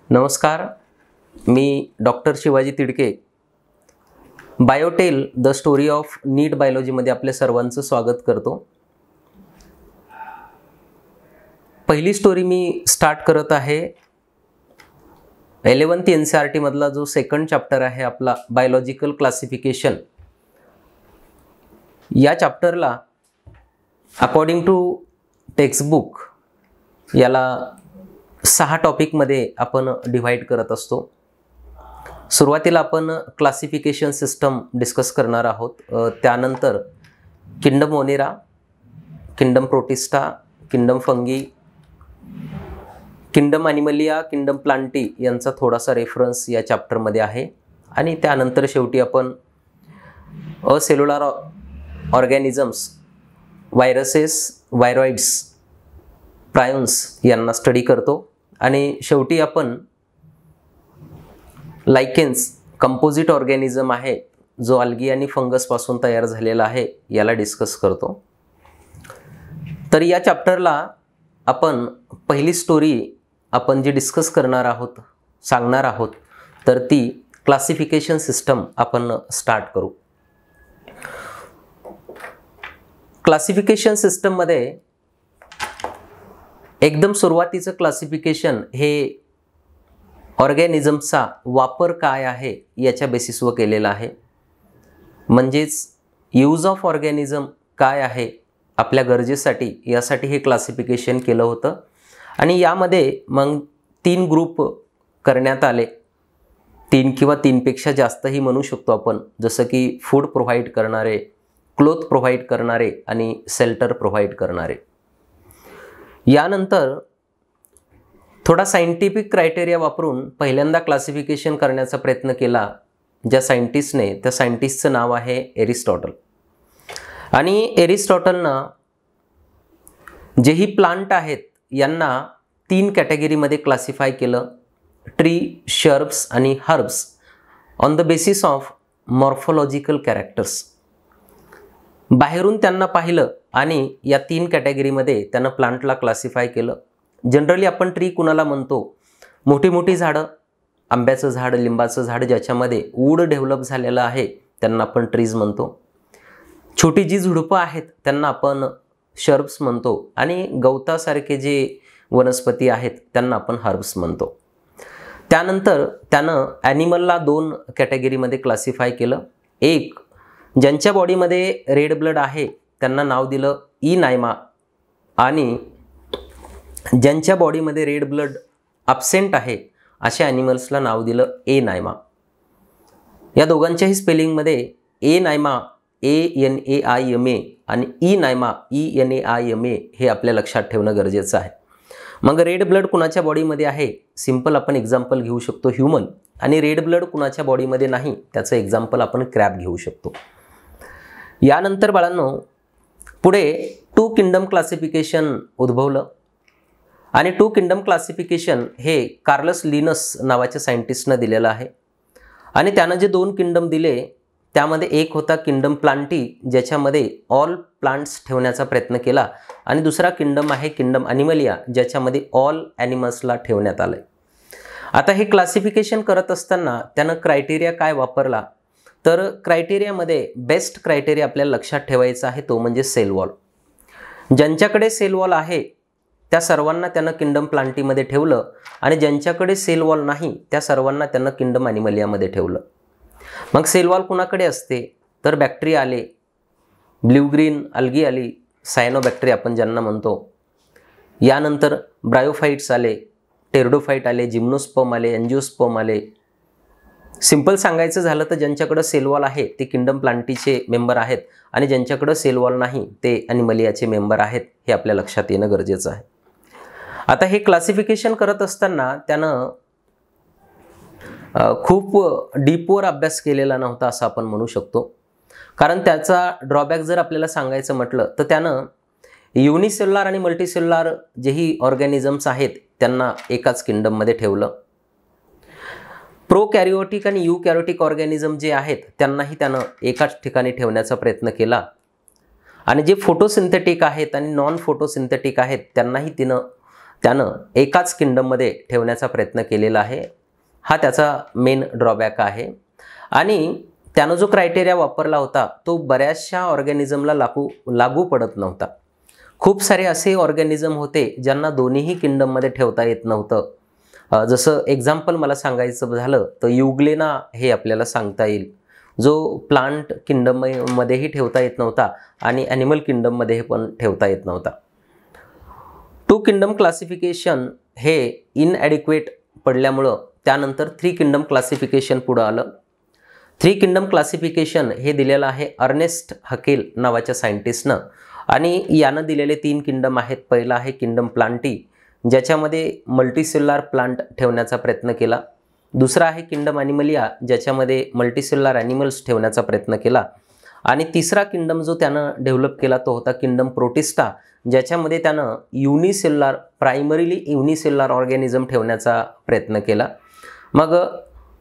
नमस्कार, मी doctor Shivaji Tidke. Biotale the story of NEET बायोलॉजीमध्ये आपल्या सर्वांचं स्वागत करतो. पहिली स्टोरी मी स्टार्ट करत आहे 11th NCERT मधला जो सेकंड चॅप्टर आहे आपला बायोलॉजिकल क्लासिफिकेशन. या चॅप्टरला अकॉर्डिंग टू टेक्स्टबुक याला 6 टॉपिकमध्ये आपण डिवाइड करत असतो. सुरुवातीला आपण क्लासिफिकेशन सिस्टम डिस्कस करणार आहोत. त्यानंतर kingdom Monera, kingdom Protista, kingdom fungi, kingdom Animalia, kingdom Plantae यांचा थोडासा रेफरन्स या चॅप्टरमध्ये आहे. आणि त्यानंतर शेवटी आपण असेल्युलर ऑर्गॅनिझम्स, व्हायरसेस, व्हायरॉइड्स, प्रायन्स यांना स्टडी करतो. आणि शेवटी आपण लायकेन्स, कंपोजिट ऑर्गॅनिझम आहे जो अल्गी आणि फंगसपासून तयार झालेला आहे, याला डिस्कस करतो. तर या चॅप्टरला आपण पहिली स्टोरी आपण जी डिस्कस करणार आहोत, सांगणार आहोत, तर ती क्लासिफिकेशन सिस्टम आपण स्टार्ट करू. क्लासिफिकेशन सिस्टममध्ये एकदम सुरुवातीचं क्लासिफिकेशन हे ऑर्गॅनिझमचा वापर काय आहे याच्या बेसिसवर केलेलं आहे. म्हणजेच यूज ऑफ ऑर्गॅनिझम काय आहे आपल्या गरजेसाठी, यासाठी हे क्लासिफिकेशन केलं होतं. आणि यामध्ये मग 3 ग्रुप करण्यात आले. 3 किंवा 3पेक्षा जास्तही म्हणू शकतो आपण, जसं की फूड प्रोव्हाइड करणारे, क्लोथ प्रोव्हाइड करणारे आणि शेल्टर प्रोव्हाइड करणारे. यानंतर थोडा सायंटिफिक क्रायटेरिया वापरून पहिल्यांदा क्लासिफिकेशन करण्याचा प्रयत्न केला ज्या सायंटिस्टने. त्या सायंटिस्टचं नाव आहे एरिस्टॉटल. आणि एरिस्टॉटलनं जेही प्लांट आहेत यांना 3 कॅटेगरीमध्ये क्लासिफाय केलं: ट्री, शर्ब्स आणि herbs, on the basis of morphological characters. बाहेरून त्यांना पाहिलं आणि या 3 कॅटेगरीमध्ये त्यानं प्लांटला क्लासिफाय केलं. जनरली आपण ट्री कुणाला म्हणतो? मोठी मोठी झाडं, आंब्याचं झाड, लिंबाचं झाड ज्याच्यामध्ये वूड डेव्हलप झालेलं आहे त्यांना आपण ट्रीज म्हणतो. छोटी जी झुडपं आहेत त्यांना आपण शर्ब्स म्हणतो. आणि गवतासारखे जे वनस्पती आहेत त्यांना आपण हर्ब्स म्हणतो. त्यानंतर त्यानं ॲनिमलला 2 कॅटेगरीमध्ये क्लासिफाय केलं. एक, ज्यांच्या बॉडीमध्ये रेड ब्लड आहे त्यांना नाव दिलं ई नायमा, आणि ज्यांच्या बॉडीमध्ये रेड ब्लड ॲब्सेंट आहे अशा ॲनिमल्सला नाव दिलं ए नायमा. या दोघांच्याही स्पेलिंगमध्ये ए नायमा ANAIMA आणि ई नायमा ENAIMA हे आपल्या लक्षात ठेवणं गरजेचं आहे. मग रेड ब्लड कुणाच्या बॉडीमध्ये आहे? सिंपल आपण एक्झाम्पल घेऊ शकतो ह्यूमन. आणि रेड ब्लड कुणाच्या बॉडीमध्ये नाही त्याचं एक्झाम्पल आपण क्रॅब घेऊ शकतो. यानंतर बाळांनो पुढे 2 किंगडम क्लासिफिकेशन उद्भवलं. आणि 2 किंगडम क्लासिफिकेशन हे कार्लस लिनस नावाच्या सायंटिस्टनं दिलेलं आहे. आणि त्यानं जे 2 किंगडम दिले त्यामध्ये एक होता किंगडम प्लांटी, ज्याच्यामध्ये ऑल प्लांट्स ठेवण्याचा प्रयत्न केला. आणि दुसरा किंगडम आहे किंगडम ॲनिमलिया, ज्याच्यामध्ये ऑल ॲनिमल्सला ठेवण्यात आलं. आता हे क्लासिफिकेशन करत असताना त्यानं क्रायटेरिया काय वापरला? तर क्रायटेरियामध्ये बेस्ट क्रायटेरिया आपल्याला लक्षात ठेवायचा आहे तो म्हणजे सेल वॉल. ज्यांच्याकडे सेल वॉल आहे त्या सर्वांना त्यानं किंगडम प्लांटीमध्ये ठेवलं. आणि ज्यांच्याकडे सेल वॉल नाही त्या सर्वांना त्यानं किंगडम ॲनिमलियामध्ये ठेवलं. मग सेल वॉल कुणाकडे असते? तर बॅक्टेरिया आले, ब्ल्यू ग्रीन अल्गी आली, सायनोबॅक्टेरिया आपण ज्यांना म्हणतो. यानंतर ब्रायोफाइट्स आले, टेरिडोफाइट आले, जिम्नोस्पर्म आले, एन्जिओस्पर्म आले. सिंपल सांगायचं झालं तर ज्यांच्याकडं सेल वॉल आहे ते किंगडम प्लांटीचे मेंबर आहेत, आणि ज्यांच्याकडं सेल वॉल नाही ते ॲनिमलियाचे मेंबर आहेत, हे आपल्या लक्षात येणं गरजेचं आहे. आता हे क्लासिफिकेशन करत असताना त्यानं खूप डीपवर अभ्यास केलेला नव्हता असं आपण म्हणू शकतो. कारण त्याचा ड्रॉबॅक जर आपल्याला सांगायचं म्हटलं तर त्यानं युनिसेल्युलर आणि मल्टीसेल्युलर जेही ऑर्गॅनिझम्स आहेत त्यांना एकाच किंगडममध्ये ठेवलं. प्रोकॅरियोटिक आणि यूकॅरियोटिक ऑर्गॅनिझम जे आहेत त्यांनाही त्यानं एकाच ठिकाणी ठेवण्याचा प्रयत्न केला. आणि जे फोटोसिंथेटिक आहेत आणि नॉन फोटोसिंथेटिक आहेत त्यांनाही त्यानं एकाच किंगडममध्ये ठेवण्याचा प्रयत्न केलेला आहे. हा त्याचा मेन ड्रॉबॅक आहे. आणि त्यानं जो क्रायटेरिया वापरला होता तो बऱ्याचशा ऑर्गॅनिझमला लागू पडत नव्हता. खूप सारे असे ऑर्गॅनिझम होते ज्यांना दोन्हीही किंगडममध्ये ठेवता येत नव्हतं. जसं एक्झाम्पल मला सांगायचं झालं तर युग्लेना हे आपल्याला सांगता येईल, जो प्लांट किंगडममध्येही ठेवता येत नव्हता आणि ॲनिमल किंगडममध्ये पण ठेवता येत नव्हता. 2 किंगडम क्लासिफिकेशन हे इनॲडिक्वेट पडल्यामुळं त्यानंतर 3 किंगडम क्लासिफिकेशन पुढं आलं. 3 किंगडम क्लासिफिकेशन हे दिलेलं आहे अर्नेस्ट हकेल नावाच्या सायंटिस्टनं. आणि यानं दिलेले 3 किंगडम आहेत. पहिला आहे किंगडम प्लांटी, ज्याच्यामध्ये मल्टीसेल्युलर प्लांट ठेवण्याचा प्रयत्न केला. दुसरा आहे किंगडम ॲनिमलिया, ज्याच्यामध्ये मल्टीसेल्युलर ॲनिमल्स ठेवण्याचा प्रयत्न केला. आणि तिसरा किंगडम जो त्यानं डेव्हलप केला तो होता किंगडम प्रोटिस्टा, ज्याच्यामध्ये त्यानं प्रायमरीली युनिसेल्युलर ऑर्गॅनिझम ठेवण्याचा प्रयत्न केला. मग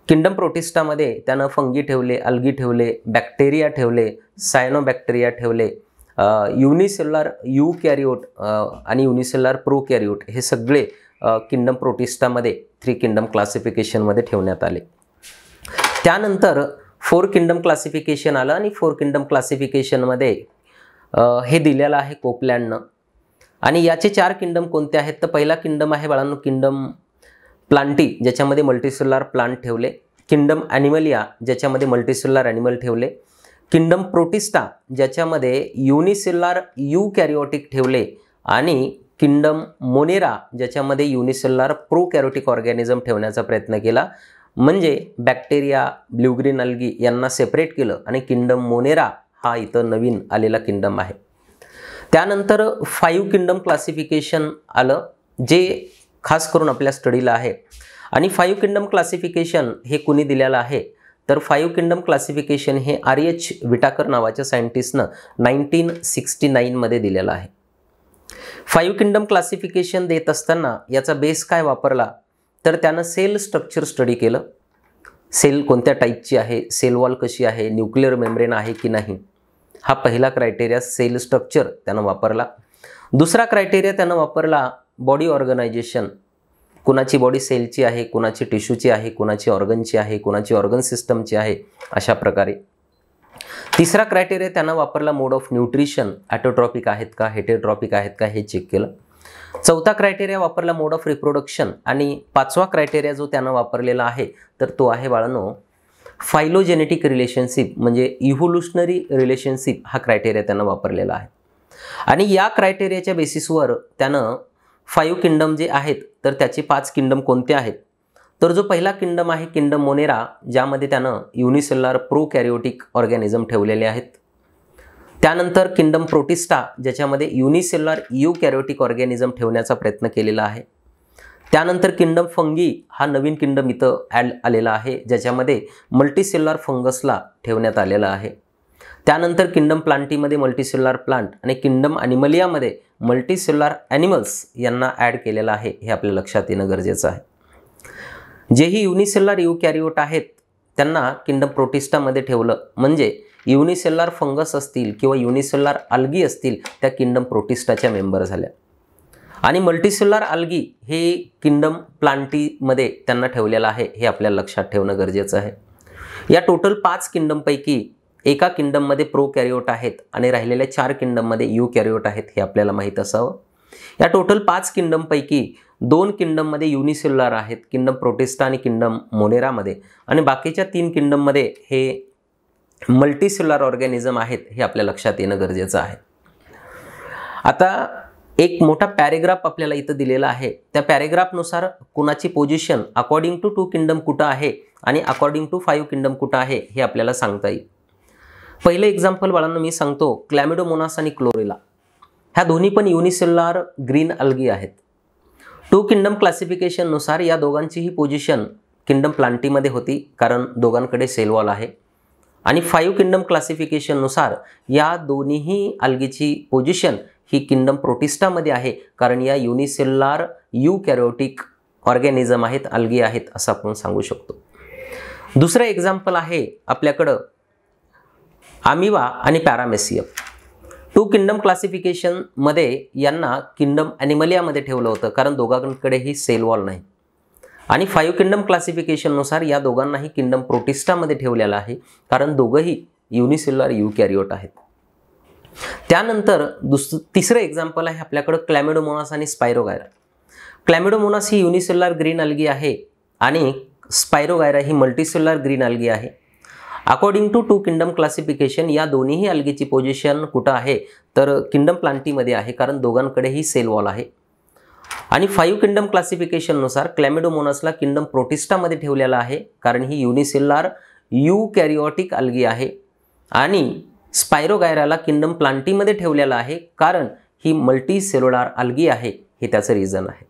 किंगडम प्रोटिस्टामध्ये त्यानं फंगी ठेवले, अल्गी ठेवले, बॅक्टेरिया ठेवले, सायनोबॅक्टेरिया ठेवले, युनिसेल्युलर यूकॅरियोट आणि युनिसेल्युलर प्रोकॅरियोट हे सगळे किंगडम प्रोटिस्टामध्ये 3 किंगडम क्लासिफिकेशनमध्ये ठेवण्यात आले. त्यानंतर 4 किंगडम क्लासिफिकेशन आलं आणि 4 किंगडम क्लासिफिकेशनमध्ये हे दिलेलं आहे कोपलँडनं. आणि याचे 4 किंगडम कोणते आहेत तर पहिला किंगडम आहे बाळांनो किंगडम प्लांटी, ज्याच्यामध्ये मल्टीसेल्युलर प्लांट ठेवले. किंगडम ॲनिमलिया, ज्याच्यामध्ये मल्टीसेल्युलर ॲनिमल ठेवले. किंगडम प्रोटिस्टा, ज्याच्यामध्ये युनिसेल्युलर यूकॅरियोटिक ठेवले. आणि किंगडम मोनेरा, ज्याच्यामध्ये युनिसेल्युलर प्रोकॅरियोटिक ऑर्गॅनिझम ठेवण्याचा प्रयत्न केला. म्हणजे बॅक्टेरिया, ब्ल्यू ग्रीन अल्गी यांना सेपरेट केलं आणि किंगडम मोनेरा हा इथं नवीन आलेला किंगडम आहे. त्यानंतर 5 किंगडम क्लासिफिकेशन आलं, जे खास करून आपल्या स्टडीला आहे. आणि 5 किंगडम क्लासिफिकेशन हे कुणी दिलेलं आहे तर 5 किंगडम क्लासिफिकेशन हे R.H. विटाकर नावाच्या सायंटिस्टनं 1969 मध्ये दिलेलं आहे. 5 किंगडम क्लासिफिकेशन देत असताना याचा बेस काय वापरला तर त्यानं सेल स्ट्रक्चर स्टडी केलं. सेल कोणत्या टाईपची आहे, सेल वॉल कशी आहे, न्यूक्लिअर मेम्ब्रेन आहे की नाही, हा पहिला क्रायटेरिया सेल स्ट्रक्चर त्यानं वापरला. दुसरा क्रायटेरिया त्यानं वापरला बॉडी ऑर्गनायझेशन, कुणाची बॉडी सेलची आहे, कुणाची टिश्यूची आहे, कुणाची ऑर्गनची आहे, कुणाची ऑर्गन सिस्टमची आहे, अशा प्रकारे. तिसरा क्रायटेरिया त्यानं वापरला मोड ऑफ न्यूट्रिशन, ॲटोट्रॉपिक आहेत का, हेटेरोट्रॉपिक आहेत का हे चेक केलं. चौथा क्रायटेरिया वापरला मोड ऑफ रिप्रोडक्शन. आणि 5वा क्रायटेरिया जो त्यानं वापरलेला आहे तर तो आहे बाळांनो फायलोजेनेटिक रिलेशनशिप, म्हणजे इव्होल्युशनरी रिलेशनशिप हा क्रायटेरिया त्यानं वापरलेला आहे. आणि या क्रायटेरियाच्या बेसिसवर त्यानं 5 किंगडम जे आहेत तर त्याचे 5 किंगडम कोणते आहेत तर जो पहिला किंगडम आहे किंगडम मोनेरा, ज्यामध्ये त्यानं युनिसेल्युलर प्रोकॅरियोटिक ऑर्गॅनिझम ठेवलेले आहेत. त्यानंतर किंगडम प्रोटिस्टा, ज्याच्यामध्ये युनिसेल्युलर यूकॅरियोटिक ऑर्गॅनिझम ठेवण्याचा प्रयत्न केलेला आहे. त्यानंतर किंगडम फंगी हा नवीन किंगडम इथं ॲड आलेला आहे, ज्याच्यामध्ये मल्टीसेल्युलर फंगसला ठेवण्यात आलेला आहे. त्यानंतर किंगडम प्लांटीमध्ये मल्टीसेल्युलर प्लांट आणि किंगडम ॲनिमलियामध्ये मल्टीसेल्युलर ॲनिमल्स यांना ॲड केलेलं आहे, हे आपल्या लक्षात येणं गरजेचं आहे. जेही युनिसेल्युलर यूकॅरियोट आहेत त्यांना किंगडम प्रोटिस्टामध्ये ठेवलं, म्हणजे युनिसेल्युलर फंगस असतील किंवा युनिसेल्युलर अल्गी असतील त्या किंगडम प्रोटिस्टाच्या मेंबर झाल्या. आणि मल्टीसेल्युलर अल्गी हे किंगडम प्लांटीमध्ये त्यांना ठेवलेलं आहे, हे आपल्याला लक्षात ठेवणं गरजेचं आहे. या टोटल 5 किंगडमपैकी एका किंगडममध्ये प्रोकॅरियोट आहेत आणि राहिलेल्या 4 किंगडममध्ये यूकॅरियोट आहेत, हे आपल्याला माहीत असावं. या टोटल 5 किंगडमपैकी 2 किंगडममध्ये युनिसेल्युलर आहेत, किंगडम प्रोटिस्टा आणि किंगडम मोनेरामध्ये. आणि बाकीच्या 3 किंगडममध्ये हे मल्टीसेल्युलर ऑर्गॅनिझम आहेत, हे आपल्या लक्षात येणं गरजेचं आहे. आता एक मोठा पॅरेग्राफ आपल्याला इथं दिलेला आहे. त्या पॅरेग्राफनुसार कुणाची पोझिशन अकॉर्डिंग टू 2 किंगडम कुठं आहे आणि अकॉर्डिंग टू 5 किंगडम कुठं आहे हे आपल्याला सांगता येईल. पहिलं एक्झाम्पल बाळांना मी सांगतो, क्लॅमिडोमोनास आणि क्लोरेला ह्या दोन्ही पण युनिसेल्युलर ग्रीन अल्गी आहेत. 2 किंगडम क्लासिफिकेशननुसार या दोघांचीही पोझिशन किंगडम प्लांटीमध्ये होती, कारण दोघांकडे सेल वॉल आहे. आणि 5 किंगडम क्लासिफिकेशननुसार या दोन्हीही अल्गीची पोझिशन ही किंगडम प्रोटिस्टामध्ये आहे, कारण या युनिसेल्युलर यूकॅरियोटिक ऑर्गॅनिझम आहेत, अल्गी आहेत असं आपण सांगू शकतो. दुसरं एक्झाम्पल आहे आपल्याकडं अमिबा आणि पॅरामेसियम. टू किंगडम क्लासिफिकेशन मध्ये यांना किंगडम ॲनिमलियामध्ये ठेवलं होतं, कारण दोघांकडेही सेल वॉल नाही. आणि 5 किंगडम क्लासिफिकेशननुसार या दोघांनाही किंगडम प्रोटिस्टामध्ये ठेवलेलं आहे, कारण दोघंही युनिसेल्युलर युकॅरियोट आहेत. त्यानंतर तिसरं एक्झाम्पल आहे आपल्याकडं क्लॅमिडोमोनास आणि स्पायरोगायरा. क्लॅमिडोमोनास ही युनिसेल्युलर ग्रीन अल्गी आहे आणि स्पायरोगायरा ही मल्टीसेल्युलर ग्रीन अल्गी आहे. According to two kingdom classification या दोन्हीही अल्गीची पोझिशन कुठं आहे तर किंगडम प्लांटीमध्ये आहे, कारण दोघांकडेही सेल वॉल आहे. आणि 5 किंगडम क्लासिफिकेशननुसार क्लॅमिडोमोनासला किंगडम प्रोटिस्टामध्ये ठेवलेला आहे, कारण ही युनिसेल्युलर युकॅरियोटिक अल्गी आहे. आणि स्पायरोगायराला किंगडम प्लांटीमध्ये ठेवलेला आहे, कारण ही मल्टीसेल्युलर अल्गी आहे. हे त्याचं रिझन आहे.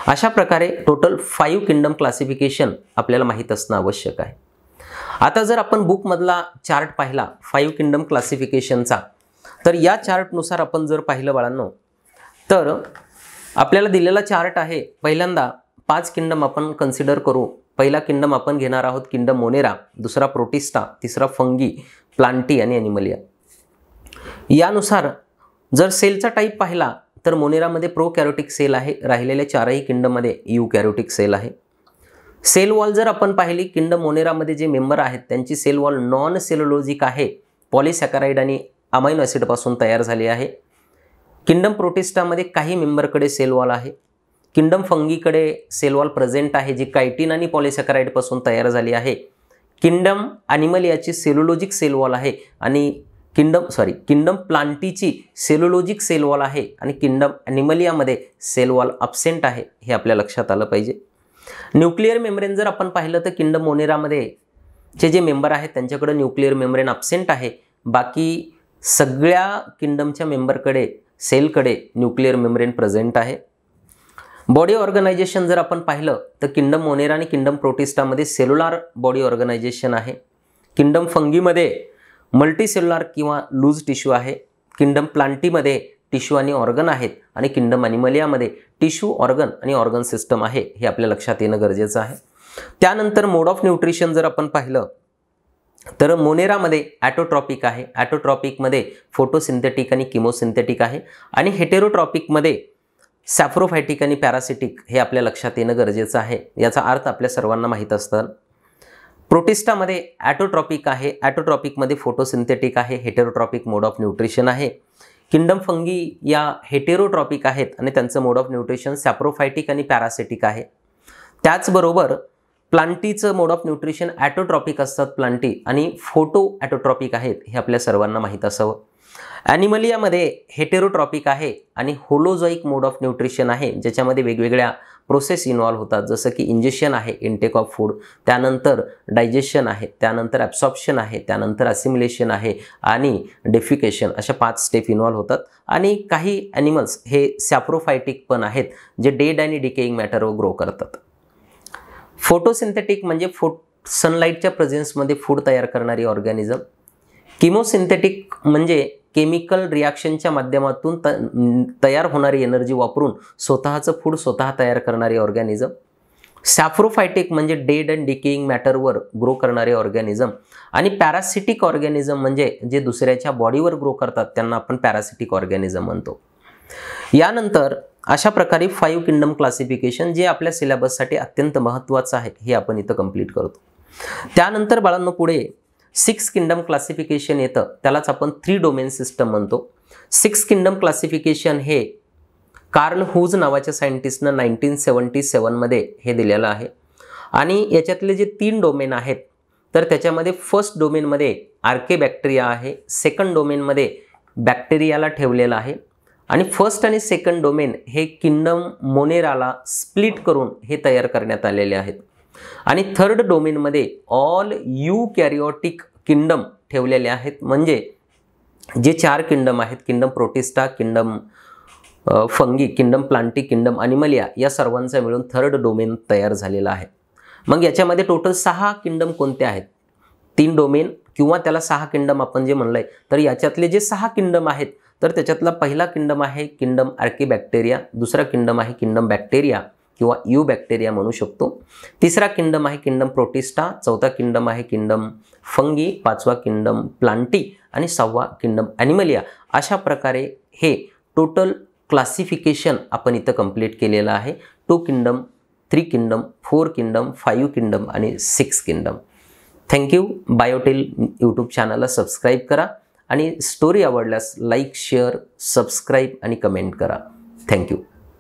अशा प्रकारे टोटल 5 किंगडम क्लासिफिकेशन आपल्याला माहीत असणं आवश्यक आहे. आता जर आपण बुकमधला चार्ट पाहिला 5 किंगडम क्लासिफिकेशनचा, तर या चार्टनुसार आपण जर पाहिलं बाळांनो, तर आपल्याला दिलेला चार्ट आहे. पहिल्यांदा 5 किंगडम आपण कन्सिडर करू. पहिला किंगडम आपण घेणार आहोत किंगडम मोनेरा, दुसरा प्रोटिस्टा, तिसरा फंगी, प्लांटी आणि ॲनिमलिया. यानुसार जर सेलचा टाईप पाहिला तर मोनेरामध्ये प्रोकॅरियोटिक सेल आहे, राहिलेल्या 4ही किंगडममध्ये युकॅरियोटिक सेल आहे. सेल वॉल जर आपण पाहिली, किंगडम मोनेरामध्ये जे मेंबर आहेत त्यांची सेल वॉल नॉन सेल्युलोजिक आहे, पॉलिसॅकराइड आणि अमायनो ॲसिडपासून तयार झाली आहे. किंगडम प्रोटिस्टामध्ये काही मेंबरकडे सेल वॉल आहे. किंगडम फंगीकडे सेल वॉल प्रेझेंट आहे, जी कायटिन आणि पॉलिसॅकराइडपासून तयार झाली आहे. किंगडम ॲनिमलियाची सेल्युलोजिक सेल वॉल आहे आणि किंगडम प्लांटीची सेल्युलोजिक सेल वॉल आहे आणि किंगडम ॲनिमलियामध्ये सेल वॉल अब्सेंट आहे. हे आपल्या लक्षात आलं पाहिजे. न्यूक्लिअर मेम्ब्रेन जर आपण पाहिलं तर किंगडम मोनेरामध्ये जे मेंबर आहेत त्यांच्याकडे न्यूक्लिअर मेम्ब्रेन अब्सेंट आहे. बाकी सगळ्या किंगडमच्या मेंबरकडे सेलकडे न्यूक्लिअर मेम्ब्रेन प्रेझेंट आहे. बॉडी ऑर्गनायझेशन जर आपण पाहिलं तर किंगडम मोनेरा आणि किंगडम प्रोटिस्टामध्ये सेल्युलर बॉडी ऑर्गनायझेशन आहे. किंगडम फंगीमध्ये मल्टीसेल्युलर किंवा लूज टिश्यू आहे. किंगडम प्लांटीमध्ये टिश्यू आणि ऑर्गन आहेत आणि किंगडम ॲनिमलियामध्ये टिश्यू, ऑर्गन आणि ऑर्गन सिस्टम आहे. हे आपल्या लक्षात येणं गरजेचं आहे. त्यानंतर मोड ऑफ न्यूट्रिशन जर आपण पाहिलं तर मोनेरामध्ये ॲटोट्रॉपिक आहे. ॲटोट्रॉपिकमध्ये फोटोसिंथेटिक आणि किमोसिंथेटिक आहे आणि हेटेरोट्रॉपिकमध्ये सॅफ्रोफायटिक आणि पॅरासिटिक. हे आपल्या लक्षात येणं गरजेचं आहे. याचा अर्थ आपल्या सर्वांना माहीत असतं. प्रोटिस्टामध्ये ॲटोट्रॉपिक आहे, ॲटोट्रॉपिकमध्ये फोटोसिंथेटिक आहे, हेटेरोट्रॉपिक मोड ऑफ न्यूट्रिशन आहे. किंगडम फंगी या हेटेरोट्रॉपिक आहेत आणि त्यांचं मोड ऑफ न्यूट्रिशन सॅप्रोफायटिक आणि पॅरासिटिक आहे. त्याचबरोबर प्लांटीचं मोड ऑफ न्यूट्रिशन ॲटोट्रॉपिक असतात प्लांटी आणि फोटो ॲटोट्रॉपिक आहेत. हे आपल्या सर्वांना माहीत असावं. ॲनिमलियामध्ये हेटेरोट्रॉपिक आहे आणि होलोझॉइक मोड ऑफ न्यूट्रिशन आहे, ज्याच्यामध्ये वेगवेगळ्या प्रोसेस इन्व्हॉल्व होतात, जसं की इंजेक्शन आहे, इंटेक ऑफ फूड, त्यानंतर डायजेशन आहे, त्यानंतर ॲब्सॉर्प्शन आहे, त्यानंतर असिम्युलेशन आहे आणि डेफिकेशन. अशा 5 स्टेप इन्व्हॉल्व होतात. आणि काही ॲनिमल्स हे सॅप्रोफायटिक पण आहेत, जे डेड आणि डिकेइंग मॅटरवर ग्रो करतात. फोटोसिंथेटिक म्हणजे सनलाईटच्या प्रेझेन्समध्ये फूड तयार करणारी ऑर्गॅनिझम. किमोसिंथेटिक म्हणजे केमिकल रिॲक्शनच्या माध्यमातून तयार होणारी एनर्जी वापरून स्वतःचं फूड स्वतः तयार करणारी ऑर्गॅनिझम. सॅफ्रोफायटिक म्हणजे डेड अँड डिकेइंग मॅटरवर ग्रो करणारे ऑर्गॅनिझम. आणि पॅरासिटिक ऑर्गॅनिझम म्हणजे जे दुसऱ्याच्या बॉडीवर ग्रो करतात त्यांना आपण पॅरासिटिक ऑर्गॅनिझम म्हणतो. यानंतर अशा प्रकारे 5 किंगडम क्लासिफिकेशन जे आपल्या सिलेबससाठी अत्यंत महत्त्वाचं आहे हे आपण इथं कंप्लीट करतो. त्यानंतर बाळांनो पुढे 6 किंगडम क्लासिफिकेशन येतं, त्यालाच आपण 3 डोमेन सिस्टम म्हणतो. 6 किंगडम क्लासिफिकेशन हे कार्ल हुज नावाच्या सायंटिस्टनं 1977 मध्ये हे दिलेलं आहे. आणि याच्यातले जे 3 डोमेन आहेत तर त्याच्यामध्ये फर्स्ट डोमेनमध्ये आर्केबॅक्टेरिया आहे, सेकंड डोमेनमध्ये बॅक्टेरियाला ठेवलेलं आहे आणि फर्स्ट आणि सेकंड डोमेन हे किंगडम मोनेराला स्प्लिट करून हे तयार करण्यात आलेले आहेत. आणि थर्ड डोमेनमध्ये ऑल युकॅरियोटिक किंगडम ठेवलेले आहेत, म्हणजे जे 4 किंगडम आहेत, kingdom Protista, kingdom fungi, kingdom Plantae, kingdom Animalia, या सर्वांचा मिळून थर्ड डोमेन तयार झालेला आहे. मग याच्यामध्ये टोटल 6 किंगडम कोणते आहेत? 3 डोमेन किंवा त्याला 6 किंगडम आपण जे म्हणलंय, तर याच्यातले जे 6 किंगडम आहेत तर त्याच्यातला पहिला किंगडम आहे किंगडम आर्केबॅक्टेरिया, दुसरा किंगडम आहे किंगडम बॅक्टेरिया, किंवा यू बॅक्टेरिया म्हणू शकतो. तिसरा किंगडम आहे किंगडम प्रोटिस्टा, चौथा किंगडम आहे किंगडम फंगी, पाचवा किंगडम प्लांटी आणि सहावा किंगडम ॲनिमलिया. अशा प्रकारे हे टोटल क्लासिफिकेशन आपण इथं कंप्लीट केलेलं आहे. 2 किंगडम, 3 किंगडम, 4 किंगडम, 5 किंगडम आणि 6 किंगडम. थँक्यू. बायोटेल यूट्यूब चॅनलला सबस्क्राईब करा आणि स्टोरी आवडल्यास लाईक, शेअर, सबस्क्राईब आणि कमेंट करा. थँक्यू.